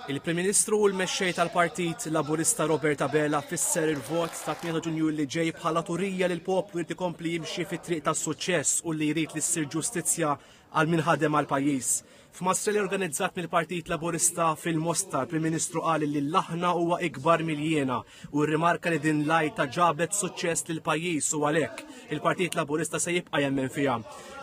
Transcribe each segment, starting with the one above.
Il-Prim Ministru u l-mexxej tal-Partit Laburista Robert Abela fisser il-vot ta' 8 Ġunju li ġej bħala turija li l-poplu jrid ikompli jimxi fit-triq tas-suċċess u li jrid li ssir ġustizzja għal min ħadem għal pajjiż. F'Mastra li organizzat mill-Partit Laburista fil-Mostar, Prim Ministru qal li l-aħna huwa ikbar mill-jiena u rrimarka li din lajta ġabet suċċess lil pajjiż u għalhekk il-Partit Laburista se jibqa' jemmen fiha.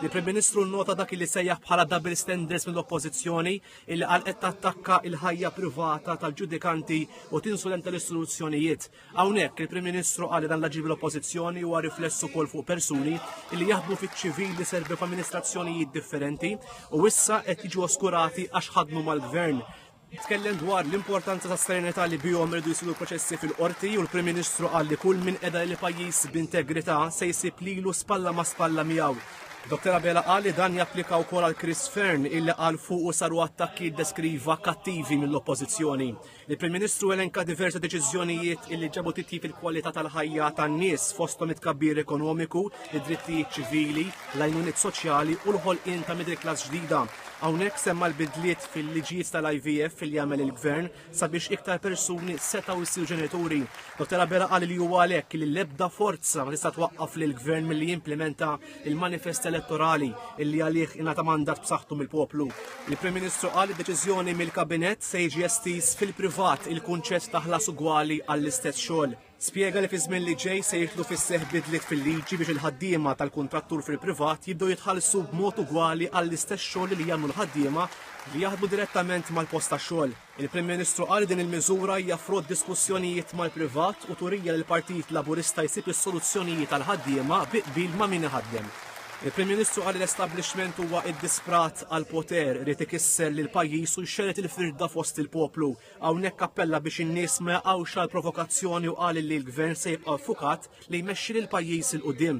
Il-Prim Ministru nnota dak li sejjaħ bħala double standards mill-Oppożizzjoni illi qal qed tattakka il-ħajja privata tal-ġudikanti u tinsulenta l-istituzzjonijiet. Hawnhekk il-Prim Ministru qal li dan l-aġib l-Oppożizzjoni huwa riflessu wkoll fuq persuni illi jaħdmu fiċ-ċivili servi f'amministrazzjonijiet differenti u issa qed jiġu oskurati għax ħadmu mal-gvern. Tkellem dwar l-importanza ta' serenità li bihom irdu jsiru proċessi fil-qorti u l-Prim Ministru qal li kull min qiegħda li pajjiż b'integrità se jsib lilu spalla ma' spalla miegħu. Dr. Abela qal li dan japplika wkoll għal Chris Fern illi qal fuq u saru attakki deskriva kattivi mill-Oppożizzjoni. Il-Prim Ministru elenka diversi deċiżjonijiet illi ġabu titjib il-kwalità tal-ħajja tan-nies fosthom it-tkabbir ekonomiku, id-drittijiet ċivili, l-għajnuniet soċjali u l-ħolqien ta' middle class ġdida. Hawnhekk semma l-bidliet fil-liġijiet tal-IVF fil jagħmel il-Gvern sabiex iktar persuni setgħu jsiru ġenituri. Dr. Abela qal li huwa għalhekk li l-ebda forza ma tista' twaqqaf lil gvern milli jimplementa il-manifest elettorali illi għalih ingħata mandat b'saħħtu mill-poplu. Il-Prim Ministru qal id-deċiżjoni mill-Kabinett se jiġi estiż fil-privat il-kunċett ta' ħlas ugwali għall-istess xogħol. Spjega li fi żmien li ġej se jitlu fis-seħħ bidliet fil-liġi biex il-ħaddiema tal-kuntrattur fil-privat jibdew jitħallsu b'mod ugwali għall-istess xogħol li jagħmlu l-ħaddiema li jaħdmu direttament mal-post tax-xogħol. Il-Prim Ministru qal din il-miżura hija frott diskussjonijiet mal-privat u turija li l-Partit Laburista jsib is-soluzzjonijiet għall-ħaddiema bi qbil ma' min iħaddem. Il-Prim Ministru qal l-establishment huwa id-disprat għal poter irid ikisser lil pajjiż u jxerret il-firda fost il-poplu. Hawnhekk appella biex in-nies ma jaqgħux għal provokazzjoni u qal li l-Gvern se jibqa' ffukat li jmexxi lil pajjiż il qudiem.